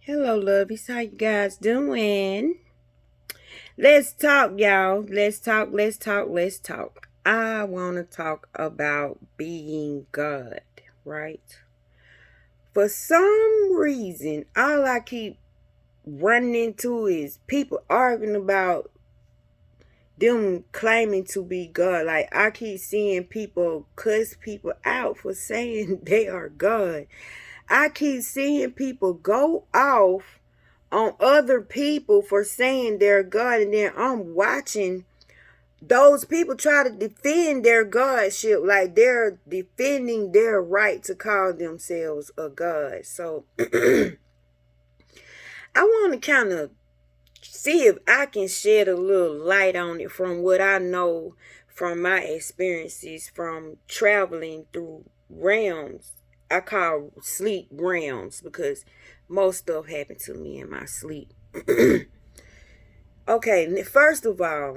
Hello, lovies. How you guys doing? Let's talk, y'all. Let's talk. I want to talk about being God, right? For some reason, all I keep running into is people arguing about them claiming to be God. Like, I keep seeing people cuss people out for saying they are God. I keep seeing people go off on other people for saying they're God, and then I'm watching those people try to defend their godship like they're defending their right to call themselves a god. So I want to kind of see if I can shed a little light on it from what I know from my experiences from traveling through realms. I call sleep realms because most stuff happened to me in my sleep. Okay, first of all,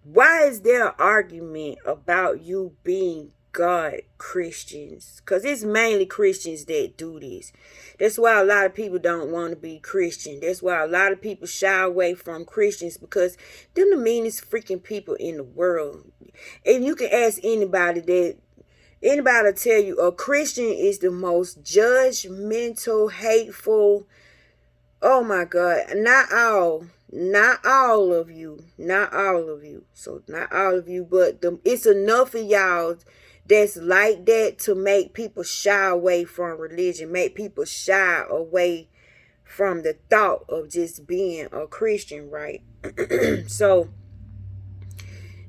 why is there an argument about you being God Christians? Because it's mainly Christians that do this. That's why a lot of people don't want to be Christian. That's why a lot of people shy away from Christians because they're the meanest freaking people in the world. And you can ask anybody will tell you a Christian is the most judgmental, hateful. Oh my God. Not all of you. Not all of you. So not all of you, but it's enough of y'all that's like that to make people shy away from religion, make people shy away from the thought of just being a Christian, right? So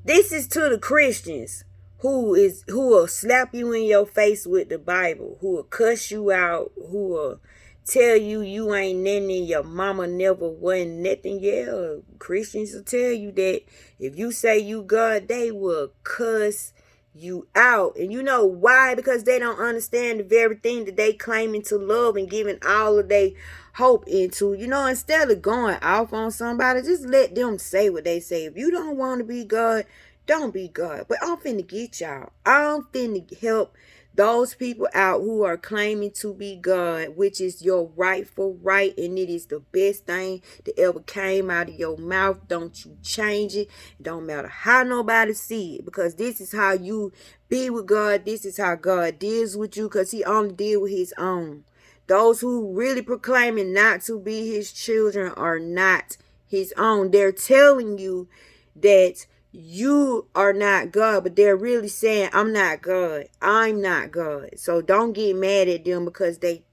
this is to the Christians who will slap you in your face with the Bible, who will cuss you out, who will tell you you ain't nothing and your mama never wasn't nothing. Yeah, Christians will tell you that if you say you God, they will cuss you out. And you know why? Because they don't understand the very thing that they claiming to love and giving all of their hope into. Instead of going off on somebody, just let them say what they say. If you don't want to be God, don't be God. But I'm finna get y'all. I'm finna help those people out who are claiming to be God, which is your rightful right, and it is the best thing that ever came out of your mouth. Don't you change it. It don't matter how nobody see it, because this is how you be with God. This is how God deals with you, because he only deal with his own. Those who really proclaiming not to be his children are not his own. They're telling you that you are not God, but they're really saying, I'm not God. I'm not God. So don't get mad at them because they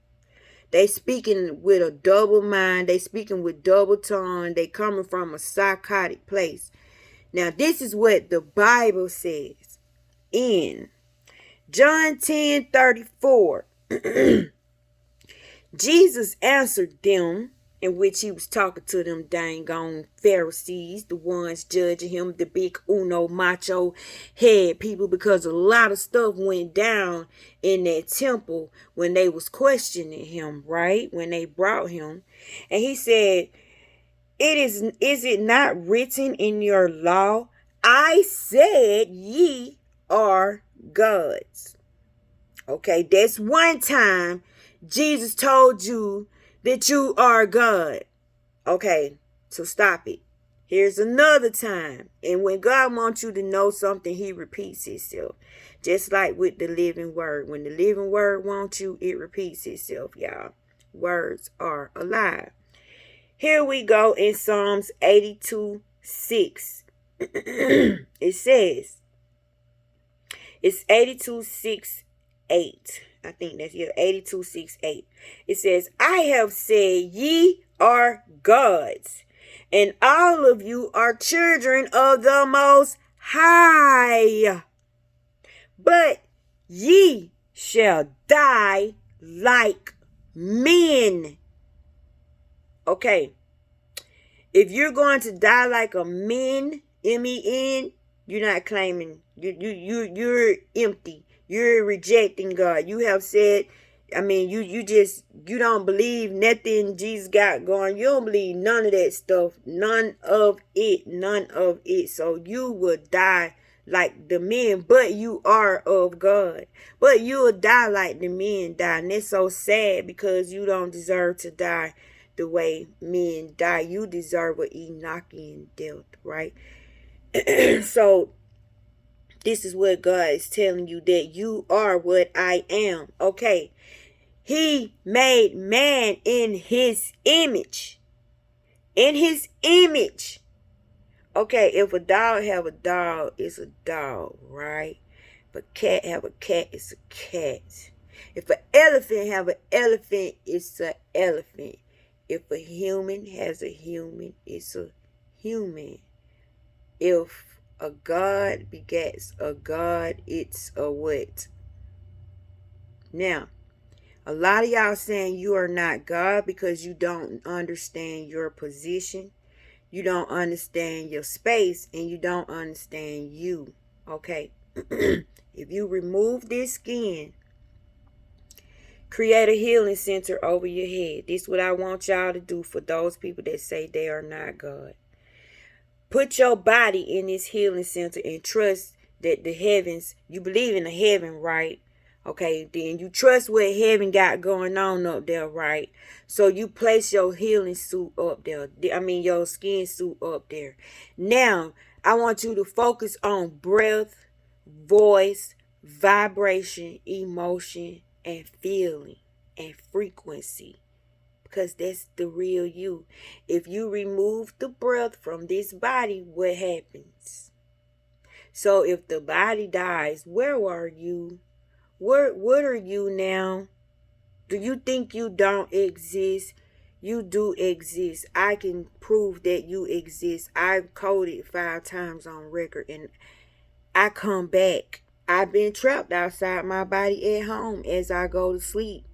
speaking with a double mind. They speaking with double tongue. They coming from a psychotic place. Now, this is what the Bible says in John 10:34. Jesus answered them, in which he was talking to them dang on Pharisees, the ones judging him, the big uno macho head people, because a lot of stuff went down in that temple when they was questioning him, right? When they brought him. And he said, is it not written in your law? I said ye are gods. Okay, that's one time Jesus told you that you are God. Okay, so stop it. Here's another time. And when God wants you to know something, he repeats itself. Just like with the living word. When the living word wants you, it repeats itself, y'all. Words are alive. Here we go in Psalms 82:6. It says, it's 82:6-8. I think that's 82:6-8. It says, I have said ye are gods, and all of you are children of the Most High. But ye shall die like men. Okay. If you're going to die like a man, men, you're not claiming. You're empty. You're rejecting God. You have said, you don't believe nothing Jesus got going. You don't believe none of that stuff. None of it. So you will die like the men, but you are of God. But you'll die like the men die. And that's so sad because you don't deserve to die the way men die. You deserve an Enochian death, right? So this is what God is telling you, that you are what I am. Okay. He made man in his image. In his image. Okay, if a dog have a dog, it's a dog, right? If a cat have a cat, it's a cat. If an elephant have an elephant, it's an elephant. If a human has a human, it's a human. If a God begets a God, it's a what? Now, a lot of y'all saying you are not God because you don't understand your position. You don't understand your space, and you don't understand you. Okay. If you remove this skin, create a healing center over your head. This is what I want y'all to do for those people that say they are not God. Put your body in this healing center and trust that the heavens, you believe in the heaven, right? Okay, then you trust what heaven got going on up there, right? So you place your healing suit up there. Your skin suit up there. Now, I want you to focus on breath, voice, vibration, emotion, and feeling, and frequency. Because that's the real you. If you remove the breath from this body, what happens? So if the body dies, where are you? What are you now? Do you think you don't exist? You do exist. I can prove that you exist. I've coded 5 times on record, and I come back. I've been trapped outside my body at home as I go to sleep.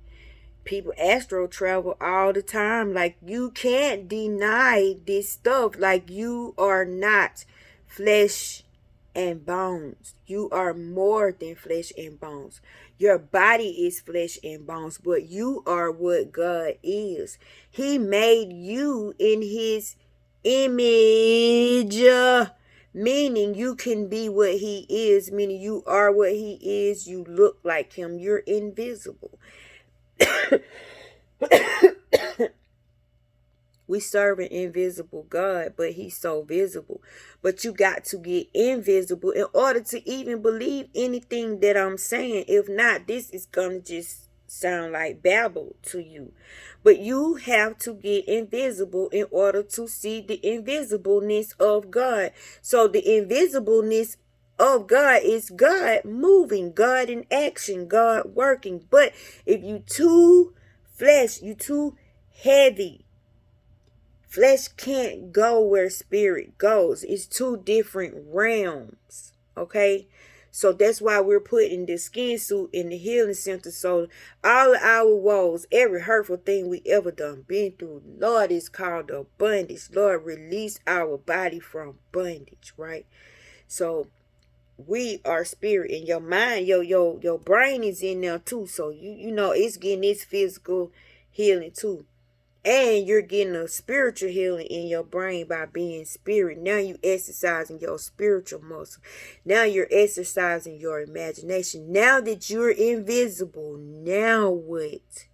People astral travel all the time. Like, you can't deny this stuff. Like, you are not flesh and bones. You are more than flesh and bones. Your body is flesh and bones, but you are what God is. He made you in his image, meaning you can be what he is, meaning you are what he is. You look like him. You're invisible. We serve an invisible God, but he's so visible. But you got to get invisible in order to even believe anything that I'm saying. If not, this is going to just sound like babble to you. But you have to get invisible in order to see the invisibleness of God. So the invisibleness of God is God moving, God in action, God working. But if you too flesh, you too heavy. Flesh can't go where spirit goes. It's 2 different realms. Okay? So that's why we're putting the skin suit in the healing center. So all of our woes, every hurtful thing we ever done, been through, Lord, is called a bondage. Lord, release our body from bondage, right? So we are spirit, and your mind, your brain is in there too. So you know it's getting its physical healing too. And you're getting a spiritual healing in your brain by being spirit. Now you exercising your spiritual muscle. Now you're exercising your imagination. Now that you're invisible, now what?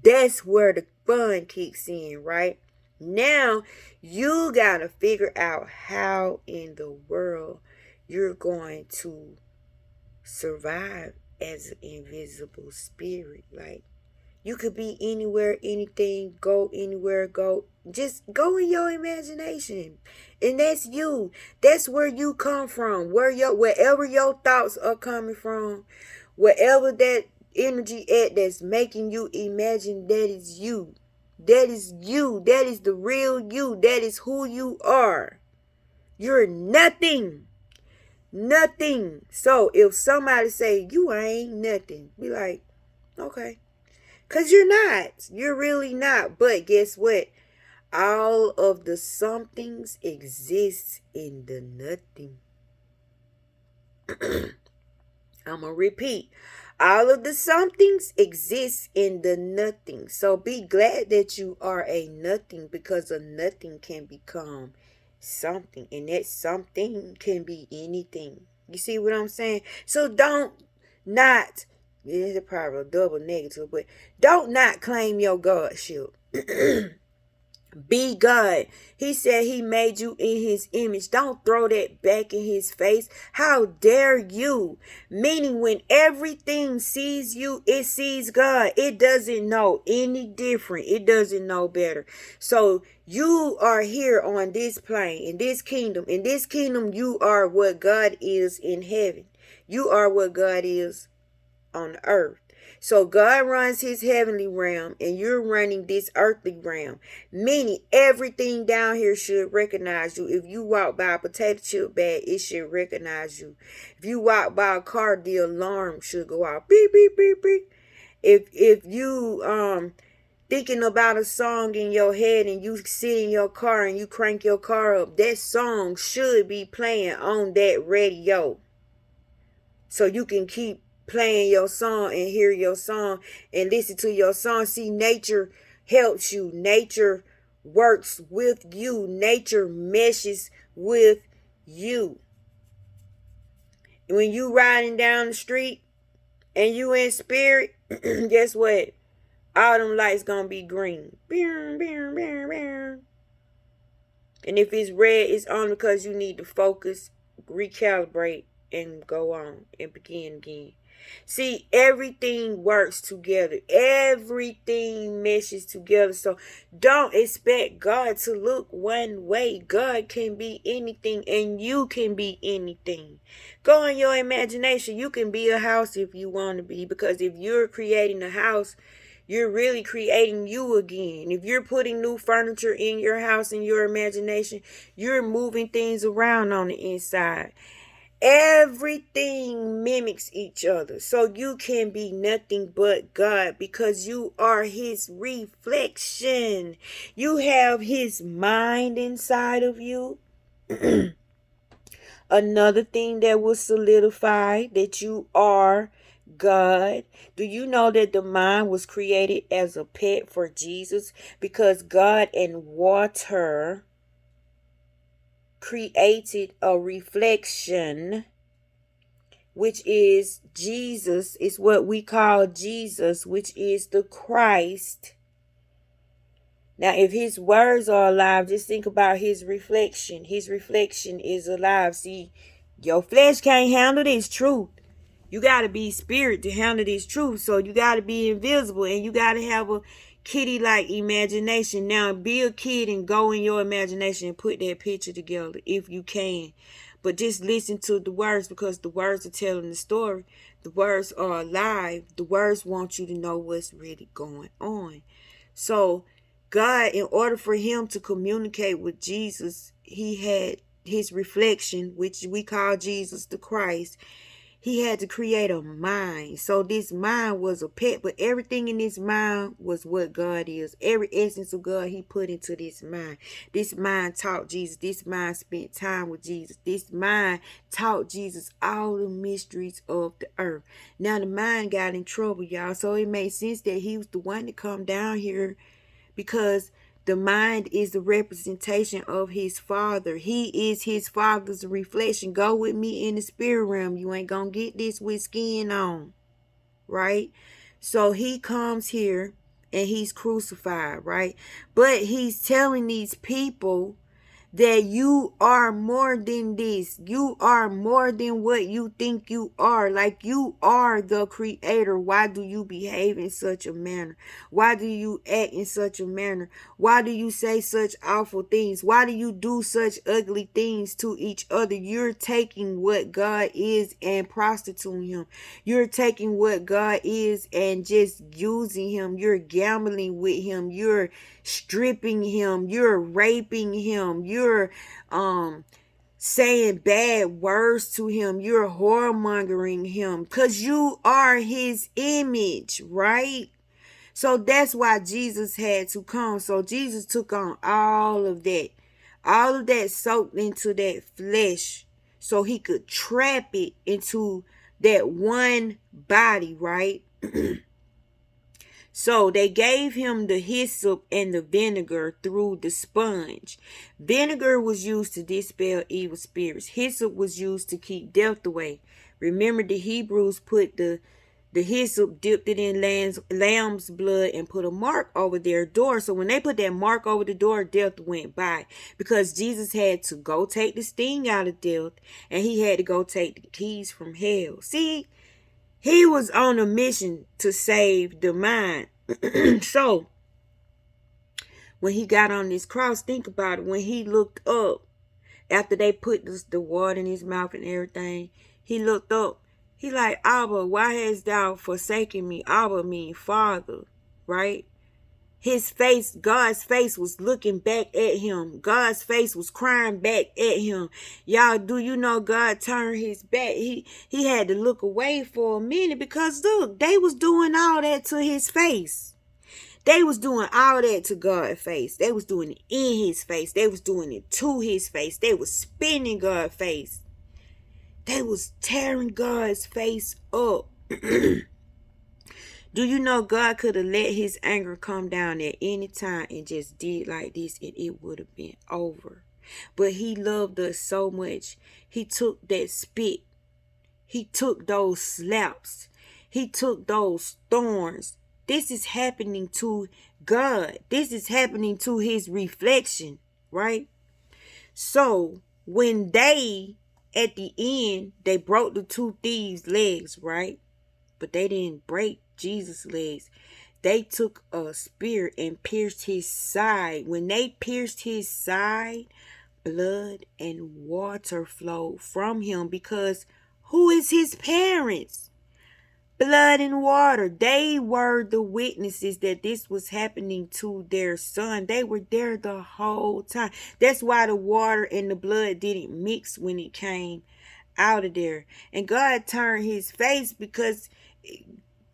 That's where the fun kicks in, right? Now you gotta figure out how in the world you're going to survive as an invisible spirit. Like, you could be anywhere, anything, go anywhere, just go in your imagination. And that's you. That's where you come from. Wherever your thoughts are coming from, wherever that energy at that's making you imagine, that is you. That is you. That is the real you. That is who you are. You're nothing. Nothing. So if somebody say you ain't nothing, be like, okay. Because you're not. You're really not. But guess what? All of the somethings exist in the nothing. I'm going to repeat. All of the somethings exist in the nothing. So be glad that you are a nothing, because a nothing can become something, and that something can be anything. You see what I'm saying? So don't not, it's probably a double negative, but don't not claim your Godship. Be God. He said he made you in his image. Don't throw that back in his face. How dare you? Meaning when everything sees you, it sees God. It doesn't know any different. It doesn't know better. So you are here on this plane, in this kingdom. In this kingdom, you are what God is in heaven. You are what God is on earth. So God runs his heavenly realm and you're running this earthly realm. Meaning everything down here should recognize you. If you walk by a potato chip bag, it should recognize you. If you walk by a car, the alarm should go out. Beep, beep, beep, beep. If you thinking about a song in your head and you sit in your car and you crank your car up, that song should be playing on that radio. So you can keep playing your song and hear your song and listen to your song. See, nature helps you. Nature works with you. Nature meshes with you. When you riding down the street and you in spirit, guess what? All them lights gonna be green. And if it's red, it's only because you need to focus, recalibrate, and go on and begin again. See, everything works together. Everything meshes together. So don't expect God to look one way. God can be anything and you can be anything. Go in your imagination. You can be a house if you want to be, because if you're creating a house, you're really creating you again. If you're putting new furniture in your house, in your imagination, you're moving things around on the inside. Everything mimics each other. So you can be nothing but God because you are his reflection. You have his mind inside of you. Another thing that will solidify that you are God. Do you know that the mind was created as a pet for Jesus? Because God and water created a reflection, which is Jesus, is what we call Jesus, which is the Christ. Now, if his words are alive, just think about his reflection. His reflection is alive. See, your flesh can't handle this truth. You got to be spirit to handle this truth. So you got to be invisible and you got to have a kitty-like imagination. Now, be a kid and go in your imagination and put that picture together if you can. But just listen to the words because the words are telling the story. The words are alive. The words want you to know what's really going on. So God, in order for him to communicate with Jesus, he had his reflection, which we call Jesus the Christ. He had to create a mind. So this mind was a pet, but everything in this mind was what God is. Every essence of God he put into this mind. This mind taught Jesus. This mind spent time with Jesus. This mind taught Jesus all the mysteries of the earth. Now the mind got in trouble, y'all. So it made sense that he was the one to come down here, because the mind is the representation of his father. He is his father's reflection. Go with me in the spirit realm. You ain't gonna get this with skin on. Right? So he comes here and he's crucified, right? But he's telling these people that you are more than this. You are more than what you think you are. Like, you are the creator. Why do you behave in such a manner? Why do you act in such a manner? Why do you say such awful things? Why do you do such ugly things to each other? You're taking what God is and prostituting him. You're taking what God is and just using him. You're gambling with him. You're stripping him. You're raping him. You're saying bad words to him. You're whoremongering him because you are his image, right? So that's why Jesus had to come. So Jesus took on all of that soaked into that flesh, so he could trap it into that one body, right? So they gave him the hyssop and the vinegar through the sponge. Vinegar was used to dispel evil spirits. Hyssop was used to keep death away. Remember, the Hebrews put the hyssop, dipped it in lamb's blood, and put a mark over their door. So when they put that mark over the door, death went by. Because Jesus had to go take the sting out of death, and he had to go take the keys from hell. See, he was on a mission to save the mind. So when he got on this cross, think about it. When he looked up, after they put the water in his mouth and everything, he looked up. He like, Abba, why hast thou forsaken me? Abba mean Father, right? His face, God's face was looking back at him. God's face was crying back at him. Y'all, do you know God turned his back? He had to look away for a minute because look, they was doing all that to his face. They was doing all that to God's face. They was doing it in his face. They was doing it to his face. They was spinning God's face. They was tearing God's face up. Do you know God could have let his anger come down at any time and just did like this and it would have been over. But he loved us so much. He took that spit. He took those slaps. He took those thorns. This is happening to God. This is happening to his reflection, right? So when they, at the end, they broke the two thieves' legs, right? But they didn't break Jesus' legs. They took a spear and pierced his side. When they pierced his side, blood and water flowed from him, because who is his parents? Blood and water. They were the witnesses that this was happening to their son. They were there the whole time. That's why the water and the blood didn't mix when it came out of there. And God turned his face because,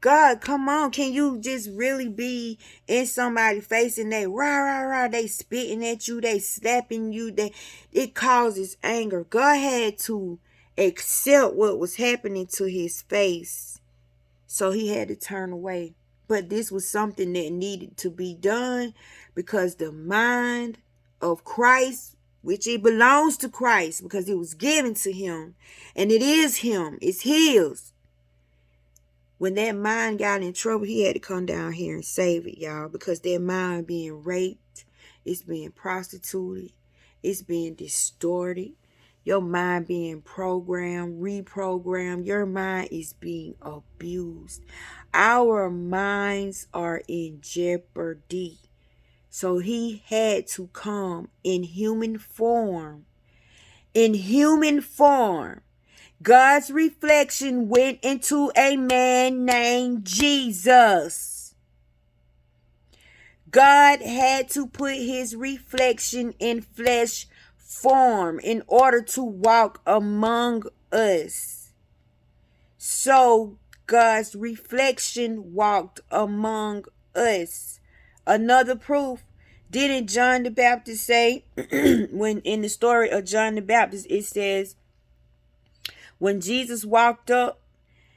God, come on, can you just really be in somebody's face and they they spitting at you, they slapping you, it causes anger. God had to accept what was happening to his face, so he had to turn away. But this was something that needed to be done because the mind of Christ, which it belongs to Christ because it was given to him, and it is him, it's his. When that mind got in trouble, he had to come down here and save it, y'all, because that mind being raped, it's being prostituted, it's being distorted. Your mind being programmed, reprogrammed. Your mind is being abused. Our minds are in jeopardy. So he had to come in human form. In human form. God's reflection went into a man named Jesus. God had to put his reflection in flesh form in order to walk among us. So God's reflection walked among us. Another proof, didn't John the Baptist say, when in the story of John the Baptist, it says, when Jesus walked up,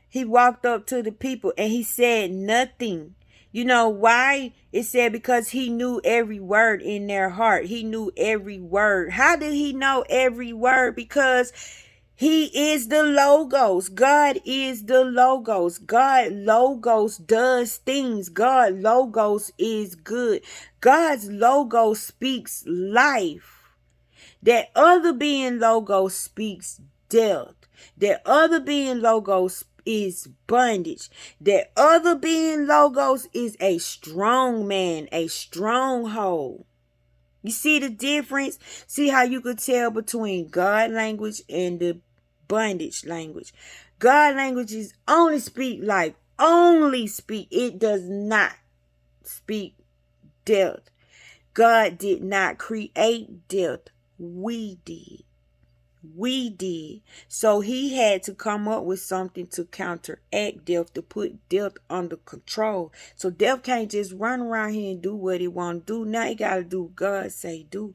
he walked up to the people and he said nothing. You know why? It said because he knew every word in their heart. He knew every word. How did he know every word? Because he is the Logos. God is the Logos. God Logos does things. God Logos is good. God's Logos speaks life. That other being Logos speaks death. That other being Logos is bondage. That other being Logos is a strong man, a stronghold. You see the difference? See how you could tell between God language and the bondage language. God language is only speak life. Only speak. It does not speak death. God did not create death. We did. We did. So he had to come up with something to counteract death, to put death under control. So death can't just run around here and do what it want to do. Now he got to do what God say do.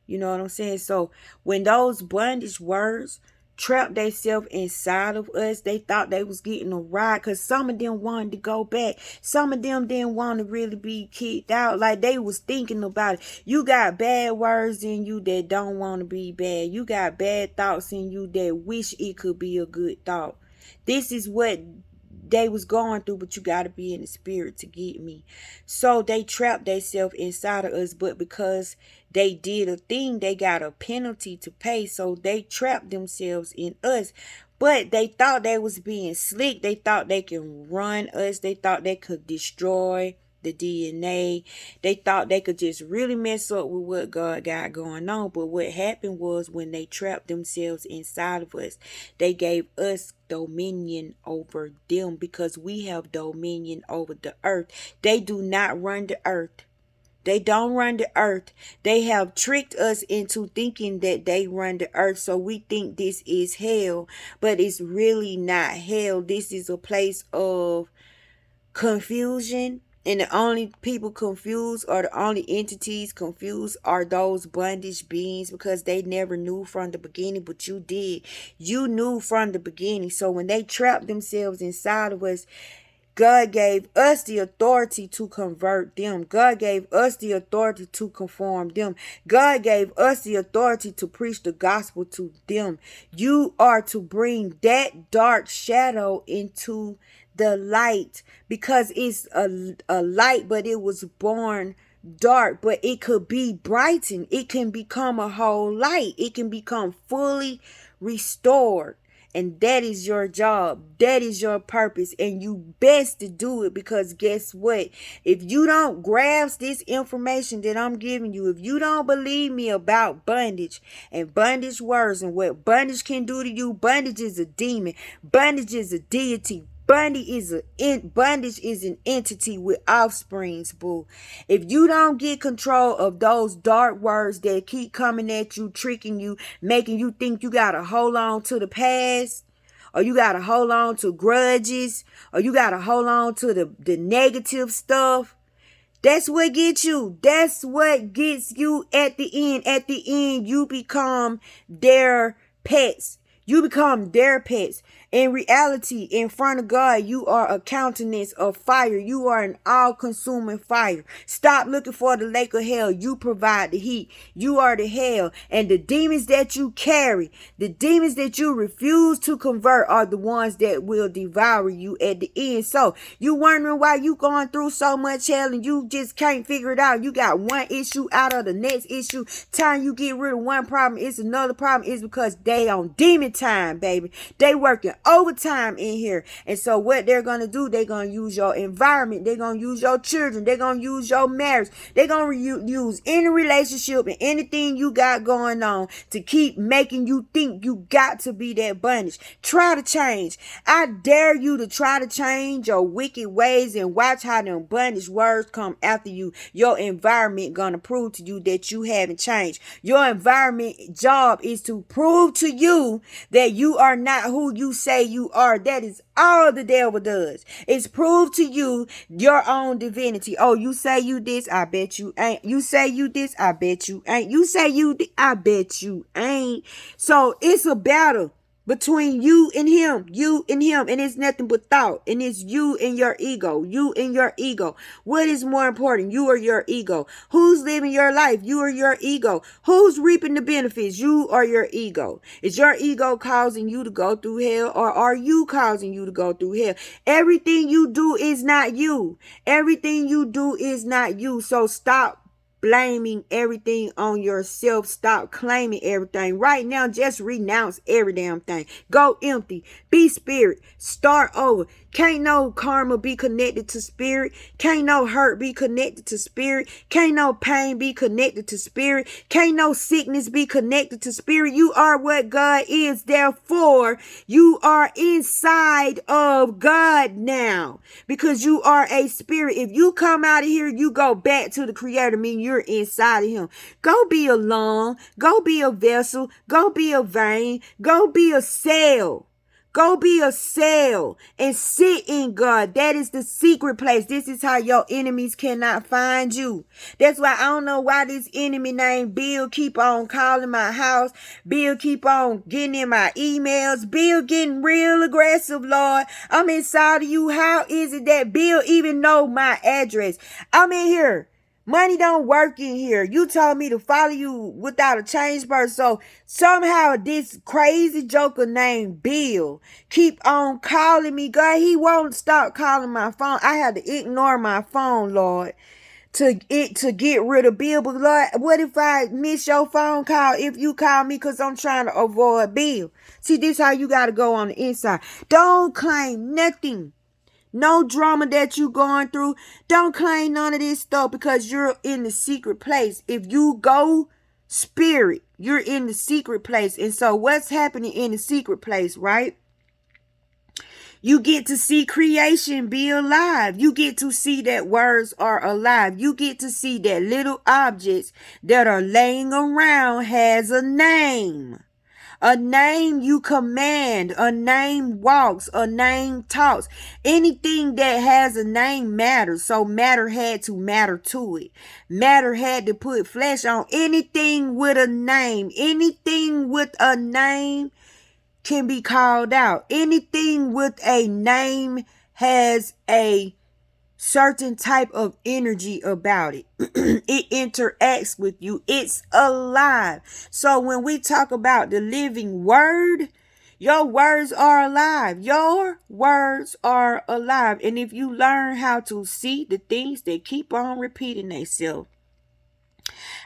You know what I'm saying? So when those bondage words trapped themselves inside of us. They thought they was getting a ride because some of them wanted to go back. Some of them didn't want to really be kicked out. Like they was thinking about it. You got bad words in you that don't want to be bad. You got bad thoughts in you that wish it could be a good thought. This is what they was going through, but you got to be in the spirit to get me. So they trapped themselves inside of us, but because they did a thing, they got a penalty to pay. So they trapped themselves in us. But they thought they was being slick. They thought they can run us. They thought they could destroy the DNA. They thought they could just really mess up with what God got going on. But what happened was when they trapped themselves inside of us, they gave us dominion over them because we have dominion over the earth. They do not run the earth. They don't run the earth. They have tricked us into thinking that they run the earth. So we think this is hell, but it's really not hell. This is a place of confusion. And the only people confused, or the only entities confused, are those bondage beings, because they never knew from the beginning, but you did. You knew from the beginning. So when they trapped themselves inside of us, God gave us the authority to convert them. God gave us the authority to conform them. God gave us the authority to preach the gospel to them. You are to bring that dark shadow into the light, because it's a light, but it was born dark, but it could be brightened. It can become a whole light. It can become fully restored. And that is your job. That is your purpose. And you best to do it, because guess what? If you don't grasp this information that I'm giving you, if you don't believe me about bondage and bondage words and what bondage can do to you, bondage is a demon. Bondage is a deity. Bondage is an entity with offsprings, boo. If you don't get control of those dark words that keep coming at you, tricking you, making you think you gotta hold on to the past, or you gotta hold on to grudges, or you gotta hold on to the negative stuff, that's what gets you. That's what gets you at the end. At the end, you become their pets. You become their pets. In reality, in front of God, you are a countenance of fire. You are an all-consuming fire. Stop looking for the lake of hell. You provide the heat. You are the hell. And the demons that you carry, the demons that you refuse to convert, are the ones that will devour you at the end. So, you wondering why you going through so much hell and you just can't figure it out. You got one issue out of the next issue. Time you get rid of one problem, it's another problem. It's because they on demon time, baby. They working overtime in here. And so what they're going to do, they're going to use your environment. They're going to use your children. They're going to use your marriage. They're going to use any relationship and anything you got going on to keep making you think you got to be that bondage. Try to change. I dare you to try to change your wicked ways and watch how them bondage words come after you. Your environment going to prove to you that you haven't changed. Your environment job is to prove to you that you are not who you say you are. That is all the devil does. It's prove to you your own divinity. Oh, you say you this, I bet you ain't. You say you this, I bet you ain't. You say you I bet you ain't. So it's a battle between you and him, and it's nothing but thought, and it's you and your ego, What is more important, you or your ego? Who's living your life, you or your ego? Who's reaping the benefits, you or your ego? Is your ego causing you to go through hell, or are you causing you to go through hell? Everything you do is not you. So stop blaming everything on yourself. Stop claiming everything. Right now, just renounce every damn thing. Go empty. Be spirit. Start over. Can't no karma be connected to spirit. Can't no hurt be connected to spirit. Can't no pain be connected to spirit. Can't no sickness be connected to spirit. You are what God is. Therefore, you are inside of God now, because you are a spirit. If you come out of here, you go back to the Creator, mean you're inside of Him. Go be a lung. Go be a vessel. Go be a vein. Go be a cell. Go be a cell and sit in God. That is the secret place. This is how your enemies cannot find you. That's why I don't know why this enemy named Bill keep on calling my house. Bill keep on getting in my emails. Bill getting real aggressive, Lord. I'm inside of you. How is it that Bill even know my address? I'm in here. Money don't work in here. You told me to follow you without a change purse. So somehow this crazy joker named Bill keep on calling me. God, he won't stop calling my phone. I had to ignore my phone, Lord, to get rid of Bill. But Lord, what if I miss your phone call if you call me because I'm trying to avoid Bill? See, this how you got to go on the inside. Don't claim nothing. No drama that you going through. Don't claim none of this stuff because you're in the secret place. If you go spirit, you're in the secret place. And so what's happening in the secret place, right? You get to see creation be alive. You get to see that words are alive. You get to see that little objects that are laying around has a name. A name you command, a name walks, a name talks. Anything that has a name matters. So matter had to matter to it. Matter had to put flesh on. Anything with a name, anything with a name can be called out. Anything with a name has a certain type of energy about it. It interacts with you. It's alive. So when we talk about the living word, your words are alive. Your words are alive. And if you learn how to see the things that keep on repeating themselves,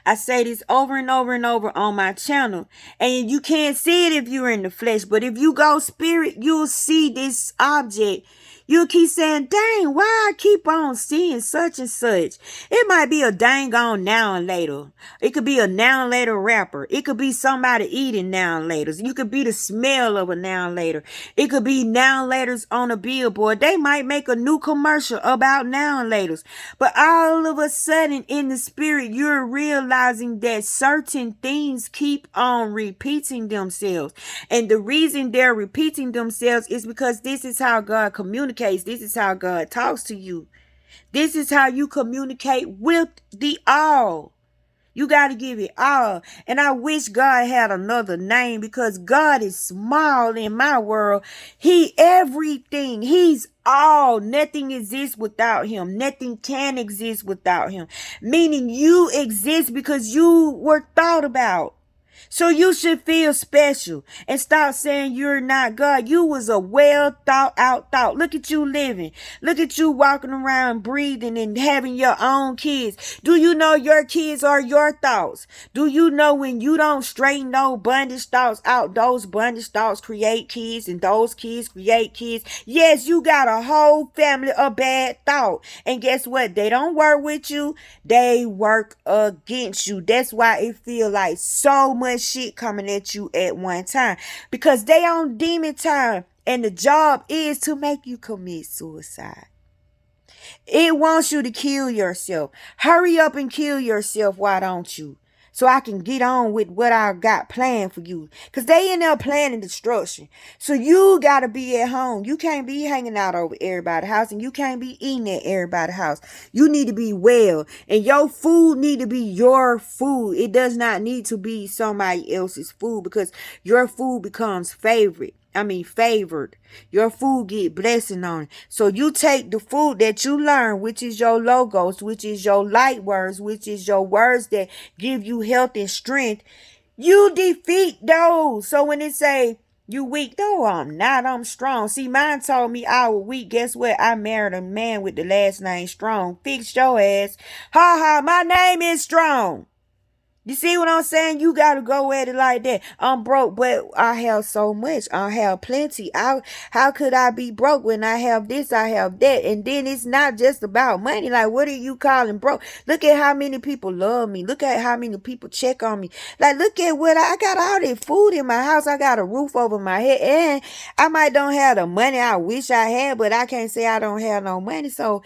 I say this over and over and over on my channel. And you can't see it if you're in the flesh. But if you go spirit, you'll see this object. You'll keep saying, dang, why I keep on seeing such and such? It might be a dang on now and later. It could be a now and later rapper. It could be somebody eating now and later. You could be the smell of a now and later. It could be now and laters on a billboard. They might make a new commercial about now and laters. But all of a sudden in the spirit, you're realizing that certain things keep on repeating themselves. And the reason they're repeating themselves is because this is how God communicates. This is how God talks to you. This is how you communicate with the all. You got to give it all. And I wish God had another name because God is small in my world. He everything. He's all. Nothing exists without him. Nothing can exist without him. Meaning you exist because you were thought about. So you should feel special and stop saying you're not God. You was a well thought out thought. Look at you living. Look at you walking around breathing and having your own kids. Do you know your kids are your thoughts? Do you know when you don't straighten those bondage thoughts out, those bondage thoughts create kids and those kids create kids? Yes, you got a whole family of bad thought. And guess what? They don't work with you. They work against you. That's why it feel like so much shit coming at you at one time because they on demon time and the job is to make you commit suicide. It wants you to kill yourself. Hurry up and kill yourself, why don't you? So I can get on with what I got planned for you. Because they in there planning destruction. So you got to be at home. You can't be hanging out over everybody's house. And you can't be eating at everybody's house. You need to be well. And your food need to be your food. It does not need to be somebody else's food. Because your food becomes favored. Your food get blessing on it. So you take the food that you learn, which is your logos, which is your light words, which is your words that give you health and strength. You defeat those. So when it say you weak, no, I'm not. I'm strong. See, mine told me I was weak. Guess what? I married a man with the last name Strong. Fix your ass. Ha ha, my name is Strong. You see what I'm saying? You got to go at it like that. I'm broke, but I have so much. I have plenty. How could I be broke when I have this, I have that? And then it's not just about money. Like, what are you calling broke? Look at how many people love me. Look at how many people check on me. Like, look at what I got all this food in my house. I got a roof over my head. And I might don't have the money I wish I had, but I can't say I don't have no money. So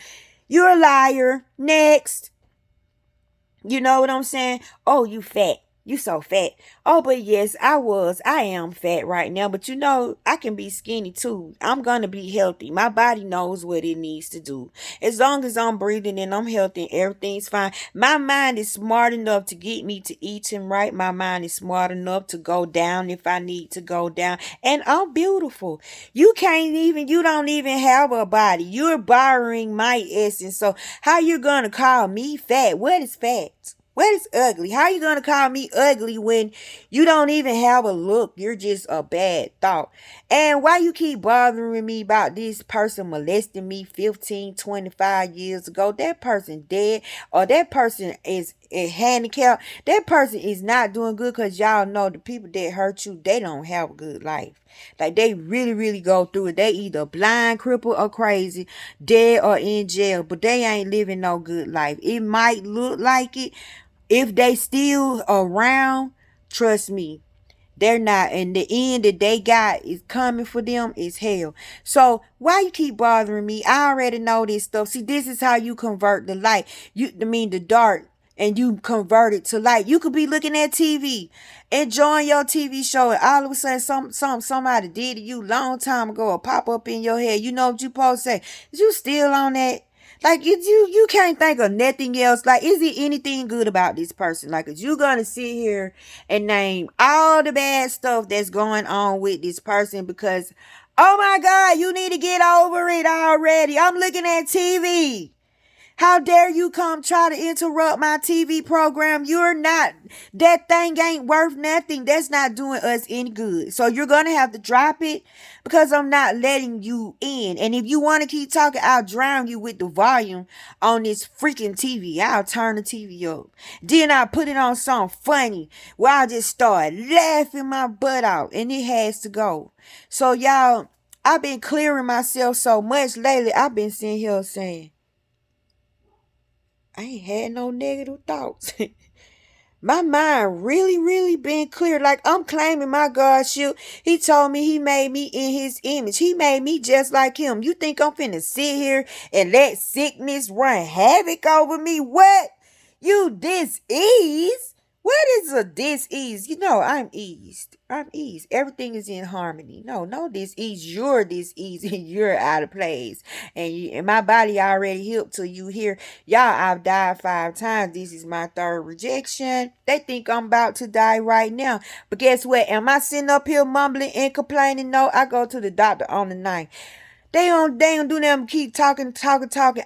you're a liar. Next. You know what I'm saying? Oh, you fat. You so fat. Oh, but yes, I am fat right now. But you know, I can be skinny too. I'm gonna be healthy. My body knows what it needs to do. As long as I'm breathing and I'm healthy, everything's fine. My mind is smart enough to get me to eating right. My mind is smart enough to go down if I need to go down. And I'm beautiful. You don't even have a body. You're borrowing my essence. So how you gonna call me fat? What is fat? What is ugly? How you gonna call me ugly when you don't even have a look? You're just a bad thought. And why you keep bothering me about this person molesting me 15, 25 years ago? That person dead, or that person is handicapped. That person is not doing good, because y'all know the people that hurt you, they don't have a good life. Like, they really, really go through it. They either blind, crippled, or crazy, dead, or in jail, but they ain't living no good life. It might look like it. If they still around, trust me, they're not. And the end that they got is coming for them is hell. So why you keep bothering me? I already know this stuff. See, this is how you convert the light. The dark, and you convert it to light. You could be looking at TV, enjoying your TV show, and all of a sudden somebody did to you long time ago or pop up in your head. You know what you supposed to say? Is you still on that? Like, you can't think of nothing else. Like, is there anything good about this person? Like, is you gonna sit here and name all the bad stuff that's going on with this person? Because, oh my God, you need to get over it already. I'm looking at TV. How dare you come try to interrupt my TV program? That thing ain't worth nothing. That's not doing us any good. So you're going to have to drop it, because I'm not letting you in. And if you want to keep talking, I'll drown you with the volume on this freaking TV. I'll turn the TV up. Then I'll put it on something funny where I just start laughing my butt out. And it has to go. So y'all, I've been clearing myself so much lately. I've been sitting here saying, I ain't had no negative thoughts. My mind really, really been clear. Like, I'm claiming my Godship. He told me he made me in his image. He made me just like him. You think I'm finna sit here and let sickness run havoc over me? What? You dis-ease? What is a dis-ease? You know, I'm eased. I'm eased. Everything is in harmony. No dis-ease. You're dis-ease and you're out of place. And my body already healed till you here. Y'all, I've died 5 times. This is my 3rd rejection. They think I'm about to die right now. But guess what? Am I sitting up here mumbling and complaining? No, I go to the doctor on the 9th. They don't do them, keep talking.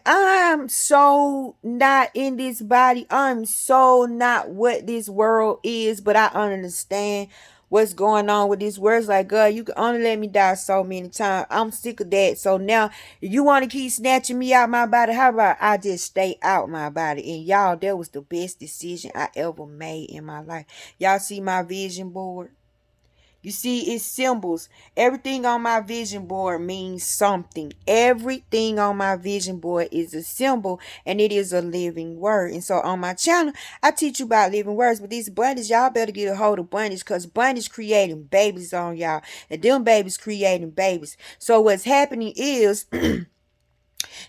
I'm so not in this body. I'm so not what this world is, but I understand what's going on with this world. It's like, God, you can only let me die so many times. I'm sick of that. So now, if you want to keep snatching me out my body, how about I just stay out my body? And y'all, that was the best decision I ever made in my life. Y'all see my vision board? You see, it's symbols. Everything on my vision board means something. Everything on my vision board is a symbol, and it is a living word. And so on my channel, I teach you about living words. But these bunnies, y'all better get a hold of bunnies, because bunnies creating babies on y'all. And them babies creating babies. So what's happening is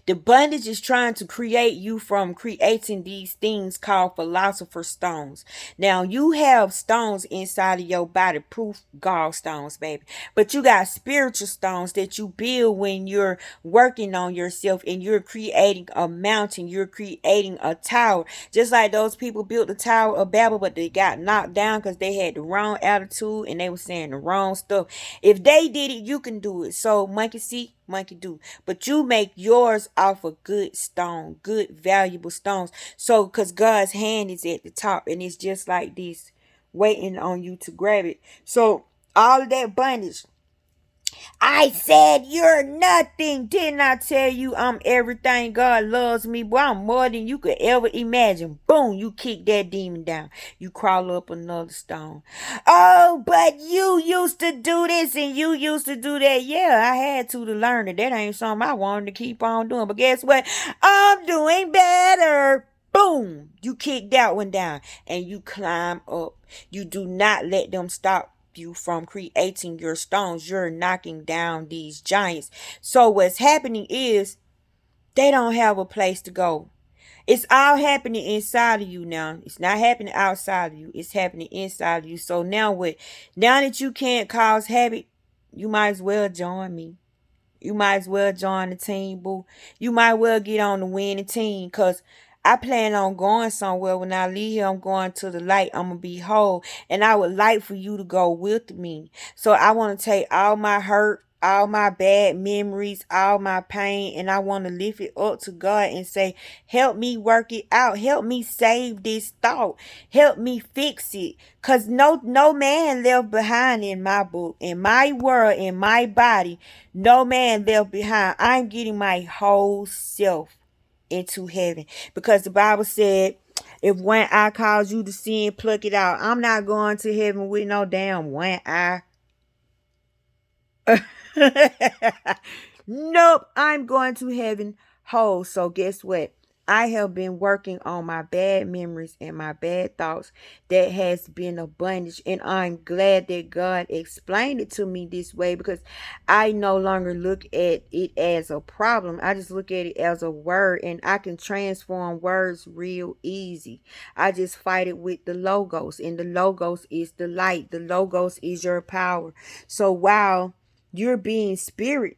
the bondage is trying to create you from creating these things called philosopher's stones. Now, you have stones inside of your body, proof gallstones, baby. But you got spiritual stones that you build when you're working on yourself and you're creating a mountain. You're creating a tower. Just like those people built the Tower of Babel, but they got knocked down because they had the wrong attitude and they were saying the wrong stuff. If they did it, you can do it. So, monkey see, monkey do. But you make yours off of good stone, good valuable stones. So, because God's hand is at the top and it's just like this, waiting on you to grab it. So, all of that bondage. I said you're nothing. Didn't I tell you I'm everything? God loves me. Boy, I'm more than you could ever imagine. Boom, you kick that demon down. You crawl up another stone. Oh, but you used to do this and you used to do that. Yeah, I had to learn it. That ain't something I wanted to keep on doing. But guess what? I'm doing better. Boom, you kick that one down and you climb up. You do not let them stop you from creating your stones. You're knocking down these giants. So what's happening is they don't have a place to go. It's all happening inside of you now. It's not happening outside of you. It's happening inside of you. So now what? Now that you can't cause havoc, you might as well join me. You might as well join the team, boo. You might well get on the winning team, cause I plan on going somewhere. When I leave here, I'm going to the light. I'm gonna be whole, and I would like for you to go with me. So I want to take all my hurt, all my bad memories, all my pain, and I want to lift it up to God and say, help me work it out. Help me save this thought. Help me fix it. Cause no man left behind in my book, in my world, in my body. No man left behind. I'm getting my whole self into heaven. Because the Bible said, if one eye calls you to sin, pluck it out. I'm not going to heaven with no damn one eye. Nope, I'm going to heaven whole. So guess what? I have been working on my bad memories and my bad thoughts that has been a bondage. And I'm glad that God explained it to me this way, because I no longer look at it as a problem. I just look at it as a word, and I can transform words real easy. I just fight it with the logos, and the logos is the light. The logos is your power. So while you're being spirit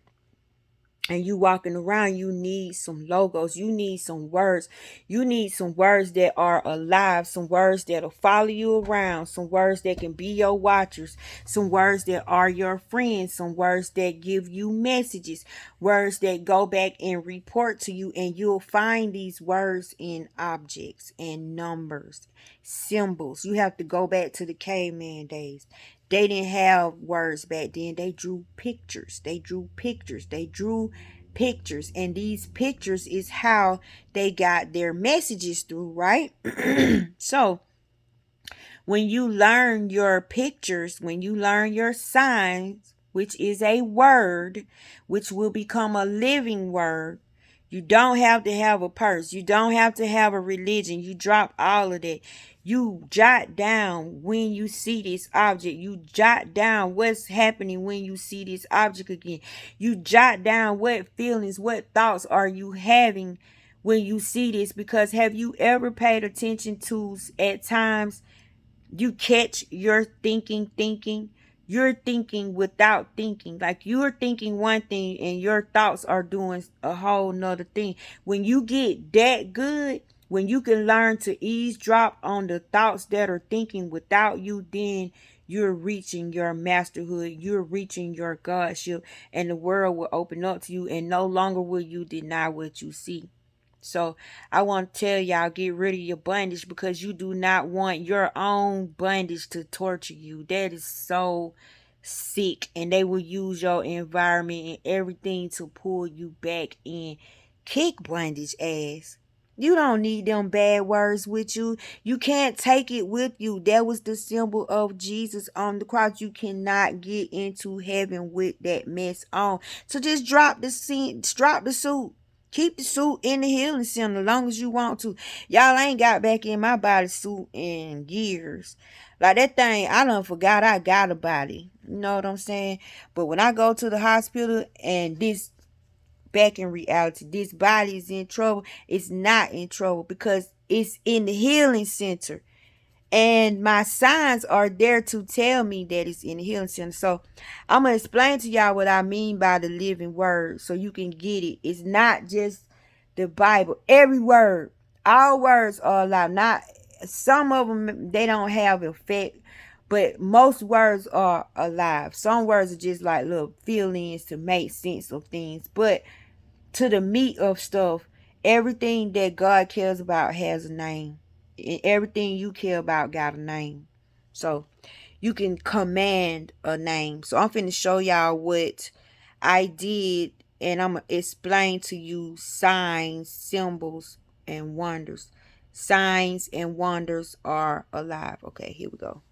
and you walking around, you need some logos. You need some words. You need some words that are alive, some words that'll follow you around, some words that can be your watchers, some words that are your friends, some words that give you messages, words that go back and report to you. And you'll find these words in objects and numbers, symbols. You have to go back to the caveman days. They didn't have words back then. They drew pictures. They drew pictures. They drew pictures. And these pictures is how they got their messages through, right? So when you learn your pictures, when you learn your signs, which is a word, which will become a living word, you don't have to have a purse. You don't have to have a religion. You drop all of that. You jot down when you see this object. You jot down what's happening when you see this object again. You jot down what feelings, what thoughts are you having when you see this. Because have you ever paid attention to, at times, you catch your thinking? You're thinking without thinking. Like you're thinking one thing and your thoughts are doing a whole nother thing. When you get that good, when you can learn to eavesdrop on the thoughts that are thinking without you, then you're reaching your masterhood. You're reaching your Godship, and the world will open up to you, and no longer will you deny what you see. So I want to tell y'all, get rid of your bondage, because you do not want your own bondage to torture you. That is so sick. And they will use your environment and everything to pull you back in. Kick bondage ass. You don't need them bad words with you. You can't take it with you. That was the symbol of Jesus on the cross. You cannot get into heaven with that mess on. So just drop the drop the suit. Keep the suit in the healing center as long as you want to. Y'all ain't got back in my bodysuit in years. Like that thing, I done forgot I got a body. You know what I'm saying? But when I go to the hospital and this back in reality, this body is in trouble, it's not in trouble because it's in the healing center. And my signs are there to tell me that it's in the healing center. So I'm going to explain to y'all what I mean by the living word so you can get it. It's not just the Bible. Every word, all words are alive. Not some of them, they don't have effect, but most words are alive. Some words are just like little feelings to make sense of things. But to the meat of stuff, everything that God cares about has a name. And everything you care about got a name. So you can command a name. So I'm finna show y'all what I did, and I'm gonna explain to you signs, symbols, and wonders. Signs and wonders are alive. Okay, here we go.